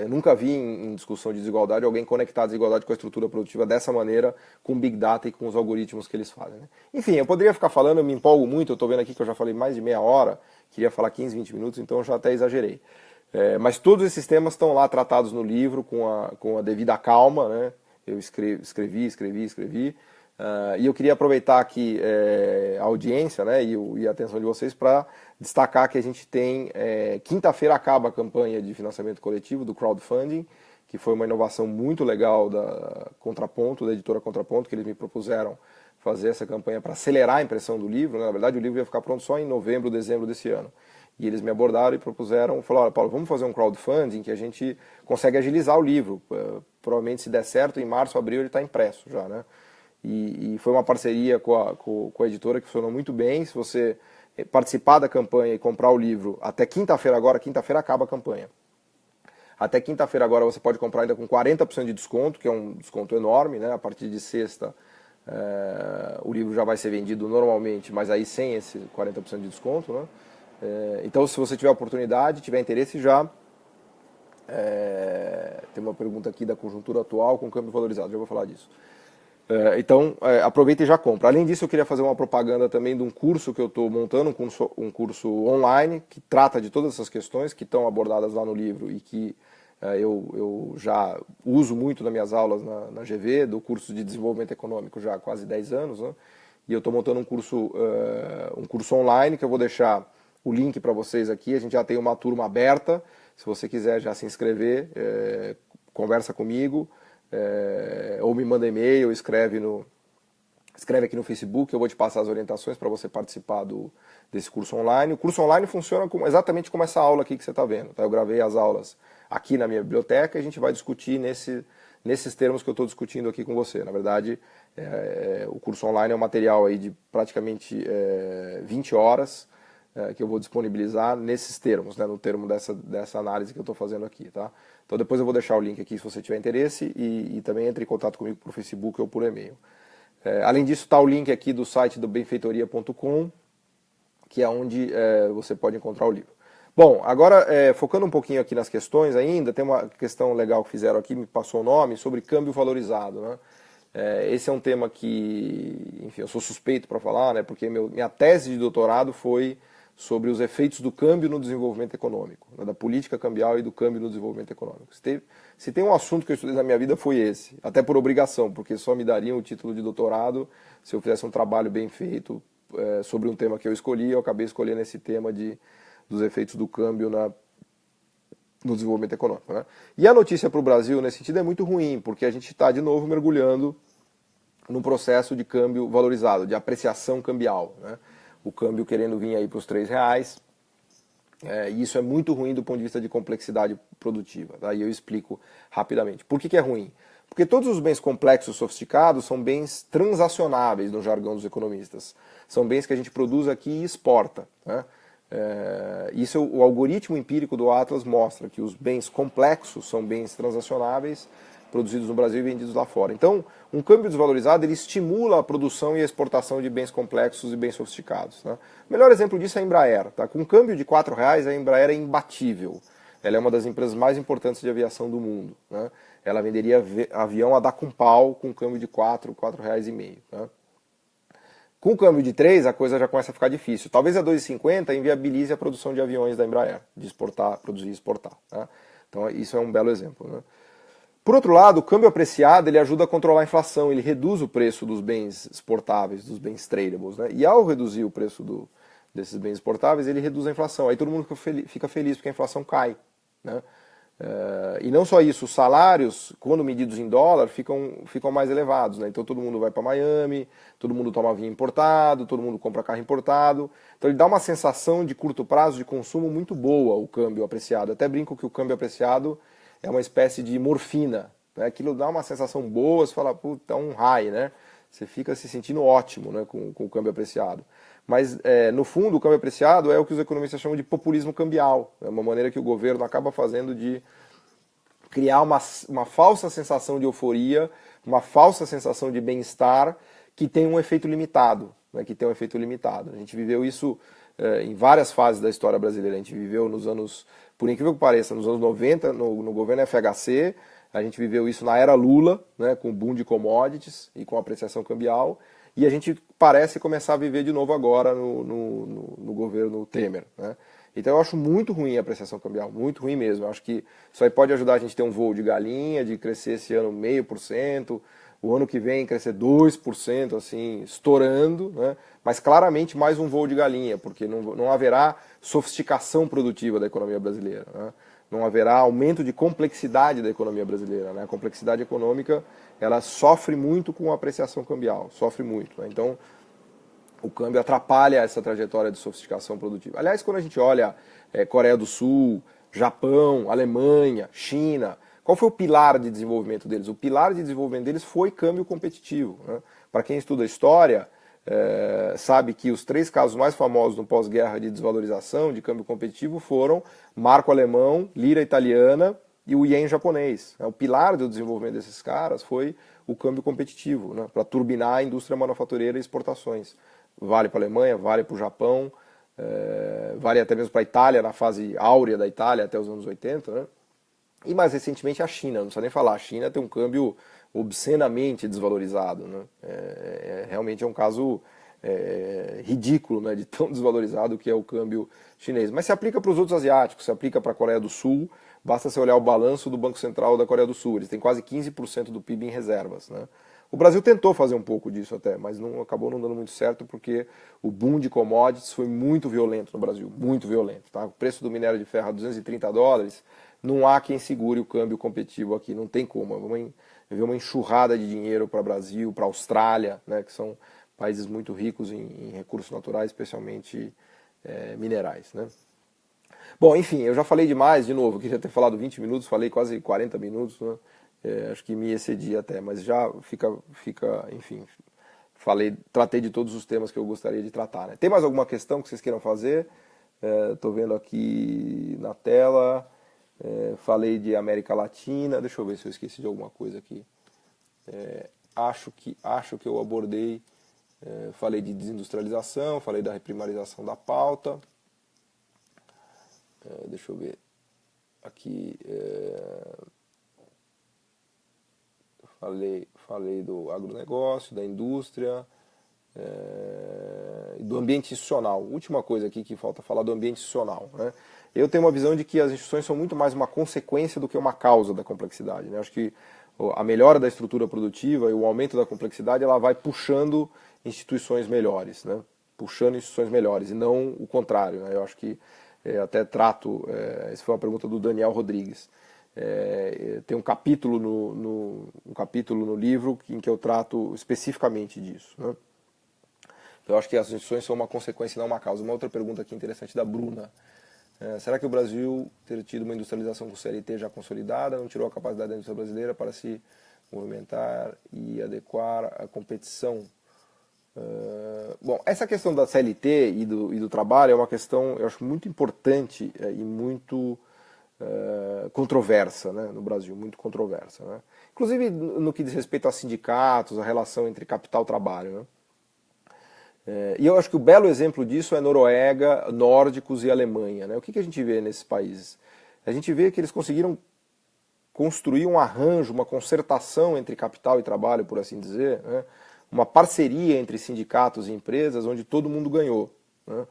Nunca vi em discussão de desigualdade alguém conectar a desigualdade com a estrutura produtiva dessa maneira, com Big Data e com os algoritmos que eles fazem. Né? Enfim, eu poderia ficar falando, eu me empolgo muito, eu estou vendo aqui que eu já falei mais de meia hora, queria falar 15, 20 minutos, então eu já até exagerei. Mas todos esses temas estão lá tratados no livro com a devida calma, né? Eu escrevi. E eu queria aproveitar aqui a audiência, né, e a atenção de vocês para destacar que a gente tem, quinta-feira acaba a campanha de financiamento coletivo do crowdfunding, que foi uma inovação muito legal da Contraponto, da editora Contraponto, que eles me propuseram fazer essa campanha para acelerar a impressão do livro. Né? Na verdade, o livro ia ficar pronto só em novembro, dezembro desse ano. E eles me abordaram e propuseram, falaram, olha, Paulo, vamos fazer um crowdfunding que a gente consegue agilizar o livro. Provavelmente, se der certo, em março, abril, ele está impresso já, né? E foi uma parceria com a editora que funcionou muito bem. Se você participar da campanha e comprar o livro até quinta-feira agora, quinta-feira acaba a campanha. Até quinta-feira agora você pode comprar ainda com 40% de desconto, que é um desconto enorme, né? A partir de sexta o livro já vai ser vendido normalmente, mas aí sem esse 40% de desconto, né? Então, se você tiver oportunidade, tiver interesse, já tem uma pergunta aqui da conjuntura atual com câmbio valorizado, já vou falar disso. Então, aproveita e já compra. Além disso, eu queria fazer uma propaganda também de um curso que eu estou montando, um curso online, que trata de todas essas questões que estão abordadas lá no livro e que eu já uso muito nas minhas aulas na GV, do curso de desenvolvimento econômico já há quase 10 anos, né? E eu estou montando um curso online, que eu vou deixar o link para vocês aqui. A gente já tem uma turma aberta, se você quiser já se inscrever, conversa comigo. Ou me manda e-mail, escreve aqui no Facebook, eu vou te passar as orientações para você participar desse curso online. O curso online funciona exatamente como essa aula aqui que você está vendo. Tá? Eu gravei as aulas aqui na minha biblioteca e a gente vai discutir nesses termos que eu estou discutindo aqui com você. Na verdade, o curso online é um material aí de praticamente 20 horas que eu vou disponibilizar nesses termos, né, no termo dessa análise que eu estou fazendo aqui. Tá? Então depois eu vou deixar o link aqui se você tiver interesse e também entre em contato comigo por Facebook ou por e-mail. Além disso, está o link aqui do site do benfeitoria.com, que é onde você pode encontrar o livro. Bom, agora focando um pouquinho aqui nas questões ainda, tem uma questão legal que fizeram aqui, me passou o nome, sobre câmbio valorizado. Né? Esse é um tema que, enfim, eu sou suspeito para falar, né, porque minha tese de doutorado foi sobre os efeitos do câmbio no desenvolvimento econômico, né, da política cambial e do câmbio no desenvolvimento econômico. Se tem um assunto que eu estudei na minha vida foi esse, até por obrigação, porque só me dariam o título de doutorado se eu fizesse um trabalho bem feito sobre um tema que eu escolhi. Eu acabei escolhendo esse tema dos efeitos do câmbio no desenvolvimento econômico. Né? E a notícia para o Brasil, nesse sentido, é muito ruim, porque a gente está, de novo, mergulhando num processo de câmbio valorizado, de apreciação cambial, né? O câmbio querendo vir aí para os R$3, e isso é muito ruim do ponto de vista de complexidade produtiva. Tá? E eu explico rapidamente. Por que é ruim? Porque todos os bens complexos sofisticados são bens transacionáveis no jargão dos economistas. São bens que a gente produz aqui e exporta. Né? O algoritmo empírico do Atlas mostra que os bens complexos são bens transacionáveis, produzidos no Brasil e vendidos lá fora. Então, um câmbio desvalorizado ele estimula a produção e a exportação de bens complexos e bens sofisticados. Né? O melhor exemplo disso é a Embraer. Tá? Com um câmbio de R$4, a Embraer é imbatível. Ela é uma das empresas mais importantes de aviação do mundo. Né? Ela venderia avião a dar com pau com um câmbio de R$4,5. Né? Com o câmbio de 3, a coisa já começa a ficar difícil. Talvez a R$2,50 inviabilize a produção de aviões da Embraer, de exportar, produzir e exportar. Né? Então, isso é um belo exemplo. Né? Por outro lado, o câmbio apreciado ele ajuda a controlar a inflação, ele reduz o preço dos bens exportáveis, dos bens tradables, né? E ao reduzir o preço desses bens exportáveis, ele reduz a inflação. Aí todo mundo fica feliz porque a inflação cai. Né? E não só isso, os salários, quando medidos em dólar, ficam mais elevados. Né? Então todo mundo vai para Miami, todo mundo toma vinho importado, todo mundo compra carro importado. Então ele dá uma sensação de curto prazo de consumo muito boa, o câmbio apreciado. Eu até brinco que o câmbio apreciado é uma espécie de morfina, né? Aquilo dá uma sensação boa, você fala, puta, é um high, né? Você fica se sentindo ótimo, né, com o câmbio apreciado. Mas, no fundo, o câmbio apreciado é o que os economistas chamam de populismo cambial. É uma maneira que o governo acaba fazendo de criar uma falsa sensação de euforia, uma falsa sensação de bem-estar que tem um efeito limitado. Né, que tem um efeito limitado. A gente viveu isso em várias fases da história brasileira. A gente viveu nos anos, por incrível que pareça, nos anos 90, no governo FHC, a gente viveu isso na era Lula, né, com o boom de commodities e com apreciação cambial, e a gente parece começar a viver de novo agora no governo Temer, né? Então eu acho muito ruim a apreciação cambial, muito ruim mesmo. Eu acho que isso aí pode ajudar a gente a ter um voo de galinha, de crescer esse ano 0,5%, o ano que vem crescer 2%, assim, estourando, né? Mas claramente mais um voo de galinha, porque não haverá sofisticação produtiva da economia brasileira, né? Não haverá aumento de complexidade da economia brasileira, né? A complexidade econômica, ela sofre muito com a apreciação cambial, sofre muito, né? Então, o câmbio atrapalha essa trajetória de sofisticação produtiva. Aliás, quando a gente olha Coreia do Sul, Japão, Alemanha, China, qual foi o pilar de desenvolvimento deles? O pilar de desenvolvimento deles foi câmbio competitivo, né? Para quem estuda história, sabe que os 3 casos mais famosos no pós-guerra de desvalorização de câmbio competitivo foram marco alemão, lira italiana e o ien japonês. O pilar do desenvolvimento desses caras foi o câmbio competitivo, né? Para turbinar a indústria manufatureira e exportações. Vale para a Alemanha, vale para o Japão, vale até mesmo para a Itália, na fase áurea da Itália até os anos 80, né? E mais recentemente a China, não precisa nem falar, a China tem um câmbio obscenamente desvalorizado, né? Realmente é um caso ridículo, né, de tão desvalorizado que é o câmbio chinês. Mas se aplica para os outros asiáticos, se aplica para a Coreia do Sul, basta você olhar o balanço do Banco Central da Coreia do Sul, eles têm quase 15% do PIB em reservas, né? O Brasil tentou fazer um pouco disso até, mas acabou não dando muito certo porque o boom de commodities foi muito violento no Brasil, muito violento. Tá? O preço do minério de ferro a $230, não há quem segure o câmbio competitivo aqui, não tem como. Vamos ver uma enxurrada de dinheiro para o Brasil, para a Austrália, né, que são países muito ricos em recursos naturais, especialmente minerais, né? Bom, enfim, eu já falei demais, de novo, eu queria ter falado 20 minutos, falei quase 40 minutos, né? Acho que me excedi até, mas já fica, enfim, tratei de todos os temas que eu gostaria de tratar, né? Tem mais alguma questão que vocês queiram fazer? Estou vendo aqui na tela, falei de América Latina, deixa eu ver se eu esqueci de alguma coisa aqui. Acho que eu abordei, falei de desindustrialização, falei da reprimarização da pauta, deixa eu ver aqui, falei do agronegócio, da indústria, e do ambiente institucional. Última coisa aqui que falta falar do ambiente institucional, né? Eu tenho uma visão de que as instituições são muito mais uma consequência do que uma causa da complexidade, né? Acho que a melhora da estrutura produtiva e o aumento da complexidade, ela vai puxando instituições melhores, né? Puxando instituições melhores, e não o contrário, né? Eu acho que até trato, essa foi uma pergunta do Daniel Rodrigues, tem um capítulo no livro em que eu trato especificamente disso, né? Então eu acho que as instituições são uma consequência e não uma causa. Uma outra pergunta aqui interessante da Bruna. Será que o Brasil, ter tido uma industrialização com CLT já consolidada, não tirou a capacidade da indústria brasileira para se movimentar e adequar à competição? Bom, essa questão da CLT e do trabalho é uma questão, eu acho, muito importante e muito controversa, né, no Brasil, muito controversa, né? Inclusive no que diz respeito a sindicatos, a relação entre capital e trabalho, né? E eu acho que o belo exemplo disso é Noruega, nórdicos e Alemanha, né? O que a gente vê nesses países? A gente vê que eles conseguiram construir um arranjo, uma concertação entre capital e trabalho, por assim dizer, né? Uma parceria entre sindicatos e empresas onde todo mundo ganhou, né?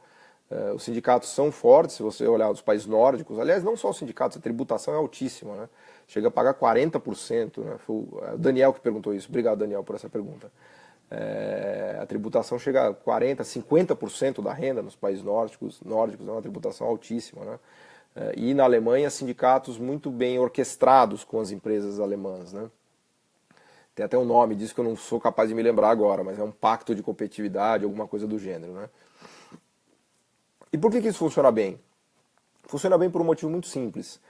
Os sindicatos são fortes, se você olhar os países nórdicos, aliás, não só os sindicatos, a tributação é altíssima, né? Chega a pagar 40%, né? Foi o Daniel que perguntou isso, obrigado Daniel por essa pergunta. A tributação chega a 40%, 50% da renda nos países nórdicos é uma tributação altíssima, né? E na Alemanha, sindicatos muito bem orquestrados com as empresas alemãs, né? Tem até um nome disso que eu não sou capaz de me lembrar agora, mas é um pacto de competitividade, alguma coisa do gênero, né? E por que isso funciona bem? Funciona bem por um motivo muito simples.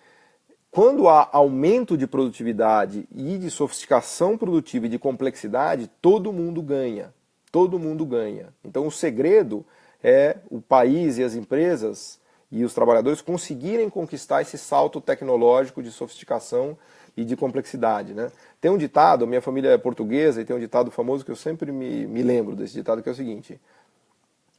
Quando há aumento de produtividade e de sofisticação produtiva e de complexidade, todo mundo ganha. Todo mundo ganha. Então o segredo é o país e as empresas e os trabalhadores conseguirem conquistar esse salto tecnológico de sofisticação e de complexidade, né? Tem um ditado, a minha família é portuguesa, e tem um ditado famoso que eu sempre me lembro desse ditado, que é o seguinte: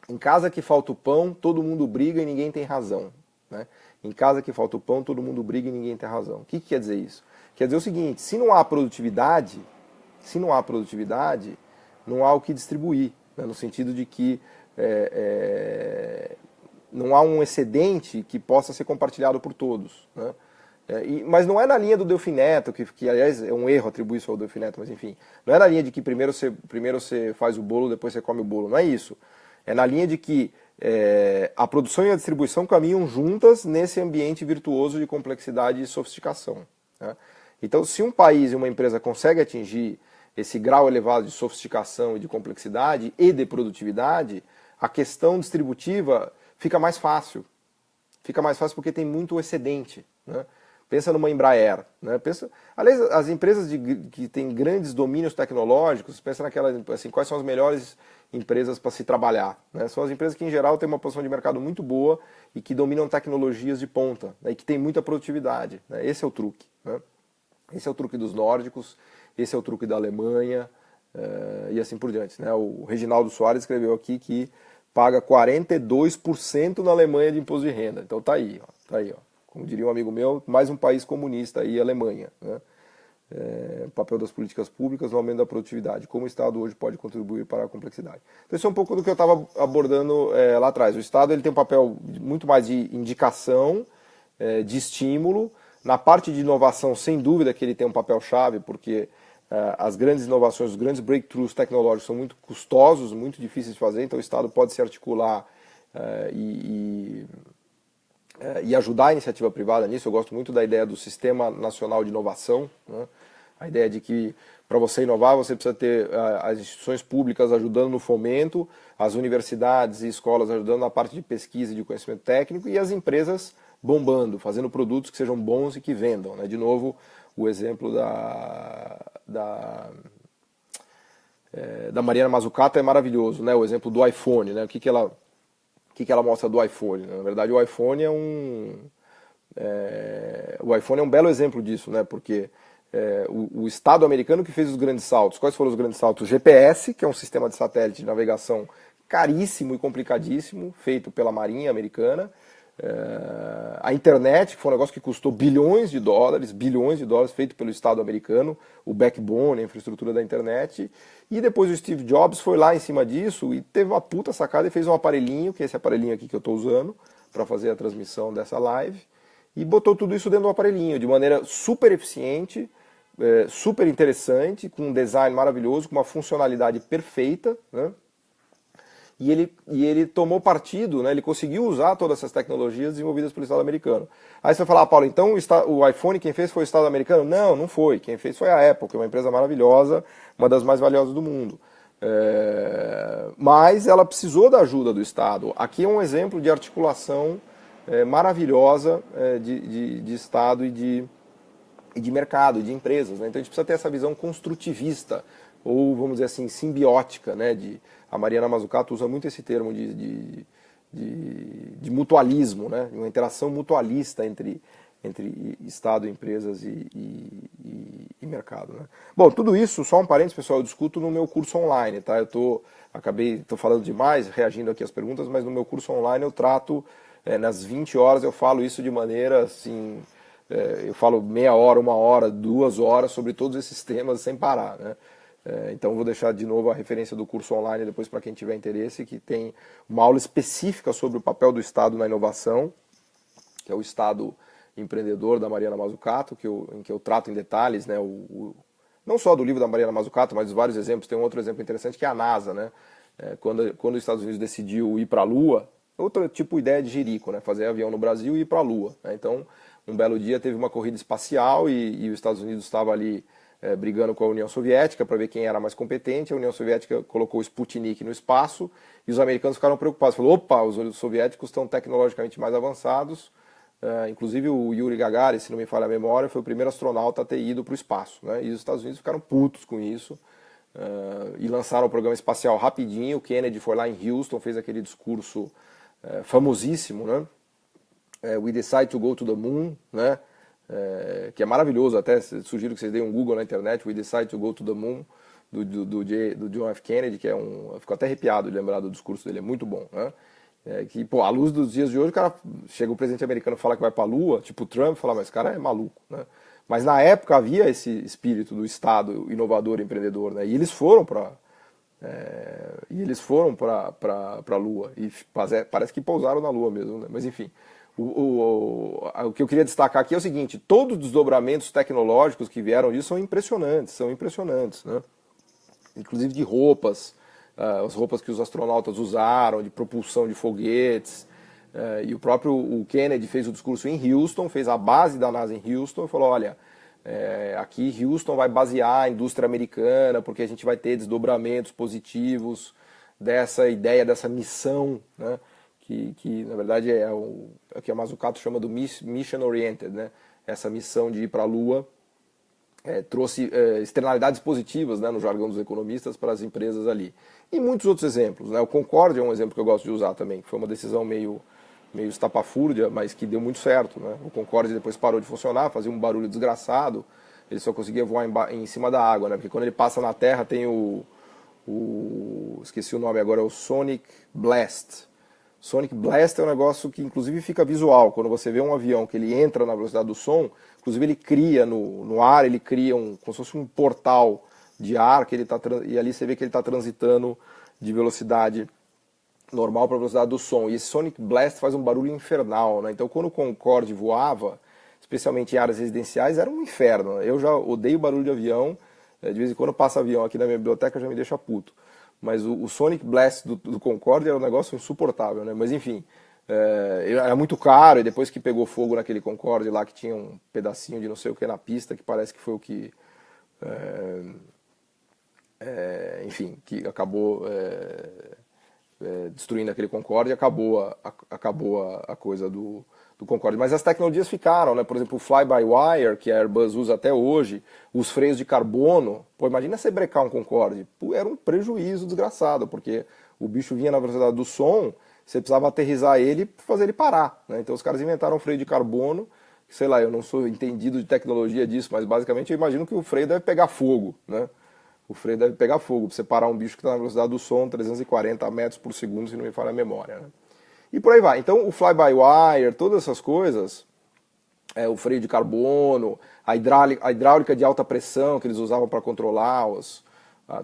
Em casa que falta o pão, todo mundo briga e ninguém tem razão. Né? Em casa que falta o pão, todo mundo briga e ninguém tem razão. O que quer dizer isso? Quer dizer o seguinte, se não há produtividade, não há o que distribuir, né? No sentido de que não há um excedente que possa ser compartilhado por todos. Né? Mas não é na linha do Delfim Neto, que aliás é um erro atribuir isso ao Delfim Neto, mas enfim, não é na linha de que primeiro você faz o bolo, depois você come o bolo, não é isso. É na linha de que a produção e a distribuição caminham juntas nesse ambiente virtuoso de complexidade e sofisticação. Né? Então, se um país e uma empresa conseguem atingir esse grau elevado de sofisticação e de complexidade e de produtividade, a questão distributiva fica mais fácil. Fica mais fácil porque tem muito excedente. Né? Pensa numa Embraer. Né? Aliás, as empresas que têm grandes domínios tecnológicos, pensa naquelas, assim, quais são as melhores empresas para se trabalhar. Né? São as empresas que, em geral, têm uma posição de mercado muito boa e que dominam tecnologias de ponta, né? E que têm muita produtividade. Né? Esse é o truque. Né? Esse é o truque dos nórdicos, esse é o truque da Alemanha, e assim por diante. Né? O Reginaldo Soares escreveu aqui que paga 42% na Alemanha de imposto de renda. Então tá aí, ó, tá aí, ó. Como diria um amigo meu, mais um país comunista aí, a Alemanha. Né? Papel das políticas públicas no aumento da produtividade. Como o Estado hoje pode contribuir para a complexidade. Então isso é um pouco do que eu estava abordando lá atrás. O Estado ele tem um papel muito mais de indicação, de estímulo. Na parte de inovação, sem dúvida que ele tem um papel-chave, porque as grandes inovações, os grandes breakthroughs tecnológicos são muito custosos, muito difíceis de fazer, então o Estado pode se articular e ajudar a iniciativa privada nisso. Eu gosto muito da ideia do Sistema Nacional de Inovação, né? A ideia de que para você inovar você precisa ter as instituições públicas ajudando no fomento, as universidades e escolas ajudando na parte de pesquisa e de conhecimento técnico e as empresas bombando, fazendo produtos que sejam bons e que vendam. Né? De novo, o exemplo da Mariana Mazzucato é maravilhoso, né? O exemplo do iPhone, né? O que ela mostra do iPhone? Na verdade, o iPhone é um belo exemplo disso, né? Porque o Estado americano que fez os grandes saltos. Quais foram os grandes saltos? O GPS, que é um sistema de satélite de navegação caríssimo e complicadíssimo, feito pela Marinha Americana. A internet, que foi um negócio que custou bilhões de dólares, feito pelo Estado americano, o backbone, a infraestrutura da internet. E depois o Steve Jobs foi lá em cima disso e teve uma puta sacada e fez um aparelhinho, que é esse aparelhinho aqui que eu estou usando para fazer a transmissão dessa live, e botou tudo isso dentro do aparelhinho, de maneira super eficiente, super interessante, com um design maravilhoso, com uma funcionalidade perfeita, né? E ele tomou partido, né? Ele conseguiu usar todas essas tecnologias desenvolvidas pelo Estado americano. Aí você vai falar, Paulo, então o iPhone quem fez foi o Estado americano? Não, não foi. Quem fez foi a Apple, que é uma empresa maravilhosa, uma das mais valiosas do mundo. Mas ela precisou da ajuda do Estado. Aqui é um exemplo de articulação maravilhosa de Estado e de mercado, e de empresas. Né? Então a gente precisa ter essa visão construtivista, ou vamos dizer assim, simbiótica. Né? A Mariana Mazzucato usa muito esse termo de mutualismo, né? Uma interação mutualista entre Estado, empresas e mercado. Né? Bom, tudo isso, só um parênteses, pessoal, eu discuto no meu curso online. Tá? Eu estou falando demais, reagindo aqui às perguntas, mas no meu curso online eu trato, nas 20 horas eu falo isso de maneira assim... eu falo meia hora, 1 hora, 2 horas sobre todos esses temas sem parar. Né? Então vou deixar de novo a referência do curso online depois para quem tiver interesse, que tem uma aula específica sobre o papel do Estado na inovação, que é o Estado empreendedor da Mariana Mazzucato, em que eu trato em detalhes, né, não só do livro da Mariana Mazzucato, mas dos vários exemplos. Tem um outro exemplo interessante que é a NASA. Né? Quando os Estados Unidos decidiu ir para a Lua, outra tipo de ideia de jirico, né? Fazer avião no Brasil e ir para a Lua. Né? Então, um belo dia teve uma corrida espacial e os Estados Unidos estava ali brigando com a União Soviética para ver quem era mais competente. A União Soviética colocou o Sputnik no espaço e os americanos ficaram preocupados. Falaram, opa, os soviéticos estão tecnologicamente mais avançados. Inclusive o Yuri Gagarin, se não me falha a memória, foi o primeiro astronauta a ter ido para o espaço. Né? E os Estados Unidos ficaram putos com isso e lançaram o programa espacial rapidinho. O Kennedy foi lá em Houston, fez aquele discurso famosíssimo, né? We decide to go to the moon, né? Que é maravilhoso, até sugiro que vocês deem um Google na internet, We decide to go to the moon, do John F. Kennedy, que eu fico até arrepiado de lembrar do discurso dele, é muito bom, né? Que, pô, à luz dos dias de hoje, o cara chega o presidente americano falar que vai pra Lua, tipo o Trump, fala, mas esse cara é maluco, né? Mas na época havia esse espírito do Estado inovador, empreendedor, né? E eles foram para a Lua e parece que pousaram na Lua mesmo, né? Mas enfim, o que eu queria destacar aqui é o seguinte: todos os desdobramentos tecnológicos que vieram disso são impressionantes, né? Inclusive de roupas, as roupas que os astronautas usaram, de propulsão de foguetes. E o próprio Kennedy fez o discurso em Houston, fez a base da NASA em Houston e falou, olha, aqui Houston vai basear a indústria americana, porque a gente vai ter desdobramentos positivos dessa ideia, dessa missão, né, que na verdade é o que a Mazzucato chama do Mission Oriented, né, essa missão de ir para a Lua. Trouxe externalidades positivas, né, no jargão dos economistas, para as empresas ali. E muitos outros exemplos, né? O Concorde é um exemplo que eu gosto de usar também, que foi uma decisão meio estapafúrdia, mas que deu muito certo, né? O Concorde depois parou de funcionar, fazia um barulho desgraçado, ele só conseguia voar em cima da água, né? Porque quando ele passa na Terra tem esqueci o nome agora, é o Sonic Blast. Sonic Blast é um negócio que inclusive fica visual. Quando você vê um avião que ele entra na velocidade do som, inclusive ele cria no ar, ele cria como se fosse um portal de ar, que e ali você vê que ele está transitando de velocidade normal para a velocidade do som. E esse Sonic Blast faz um barulho infernal, né? Então quando o Concorde voava, especialmente em áreas residenciais, era um inferno. Eu já odeio barulho de avião, de vez em quando passa avião aqui na minha biblioteca, já me deixa puto. Mas o Sonic Blast do Concorde era um negócio insuportável, né? Mas enfim, era muito caro, e depois que pegou fogo naquele Concorde lá, que tinha um pedacinho de não sei o que na pista, que parece que foi o que... enfim, que acabou destruindo aquele Concorde, acabou a coisa do Concorde. Mas as tecnologias ficaram, né? Por exemplo, o fly-by-wire, que a Airbus usa até hoje, os freios de carbono. Pô, imagina você brecar um Concorde. Pô, era um prejuízo desgraçado, porque o bicho vinha na velocidade do som, você precisava aterrissar ele e fazer ele parar, né? Então os caras inventaram um freio de carbono, que, sei lá, eu não sou entendido de tecnologia disso, mas basicamente eu imagino que o freio deve pegar fogo, né? O freio deve pegar fogo para você parar um bicho que está na velocidade do som, 340 metros por segundo, se não me falha a memória, né? E por aí vai. Então o fly-by-wire, todas essas coisas, o freio de carbono, a hidráulica de alta pressão que eles usavam para controlar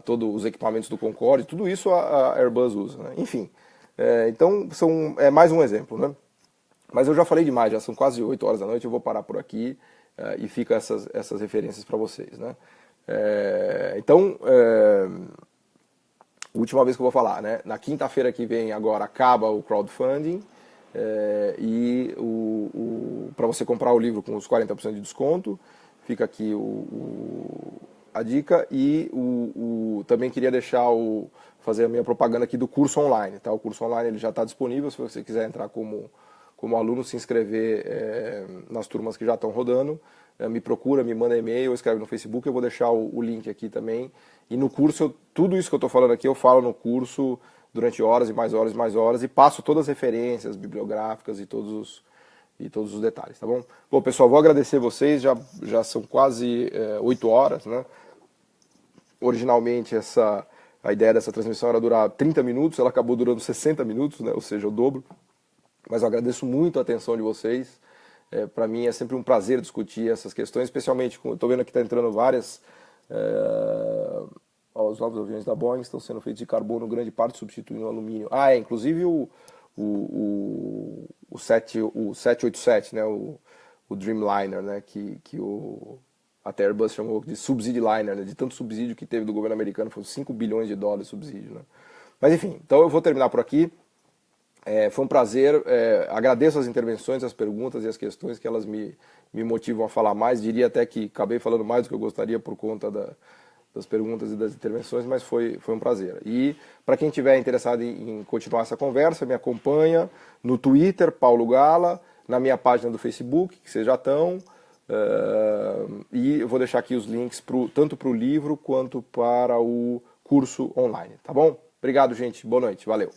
todos os equipamentos do Concorde, tudo isso a Airbus usa, né? Enfim, então é mais um exemplo, né? Mas eu já falei demais, já são quase 8 horas da noite, eu vou parar por aqui e fica essas referências para vocês, né? Então, última vez que eu vou falar, né? Na quinta-feira que vem agora acaba o crowdfunding e para você comprar o livro com os 40% de desconto, fica aqui a dica. E também queria fazer a minha propaganda aqui do curso online, tá? O curso online ele já está disponível, se você quiser entrar como aluno, se inscrever nas turmas que já estão rodando. Me procura, me manda e-mail, escreve no Facebook, eu vou deixar o link aqui também. E no curso, tudo isso que eu estou falando aqui, eu falo no curso durante horas e mais horas e mais horas, e passo todas as referências bibliográficas e todos os detalhes, tá bom? Bom, pessoal, vou agradecer vocês, já são quase 8 horas, né? Originalmente a ideia dessa transmissão era durar 30 minutos, ela acabou durando 60 minutos, né? Ou seja, o dobro. Mas eu agradeço muito a atenção de vocês. Para mim é sempre um prazer discutir essas questões, especialmente eu estou vendo aqui está entrando várias. Os novos aviões da Boeing estão sendo feitos de carbono, grande parte substituindo o alumínio. Inclusive o 787, né, o Dreamliner, né, que até Airbus chamou de subsídio liner, né, de tanto subsídio que teve do governo americano, foi 5 bilhões de dólares de subsídio, né? Mas enfim, então eu vou terminar por aqui. Foi um prazer, agradeço as intervenções, as perguntas e as questões que elas me motivam a falar mais. Diria até que acabei falando mais do que eu gostaria por conta das perguntas e das intervenções, mas foi um prazer. E para quem estiver interessado em continuar essa conversa, me acompanha no Twitter, Paulo Gala, na minha página do Facebook, que vocês já estão, e eu vou deixar aqui os links tanto para o livro quanto para o curso online, tá bom? Obrigado, gente. Boa noite. Valeu.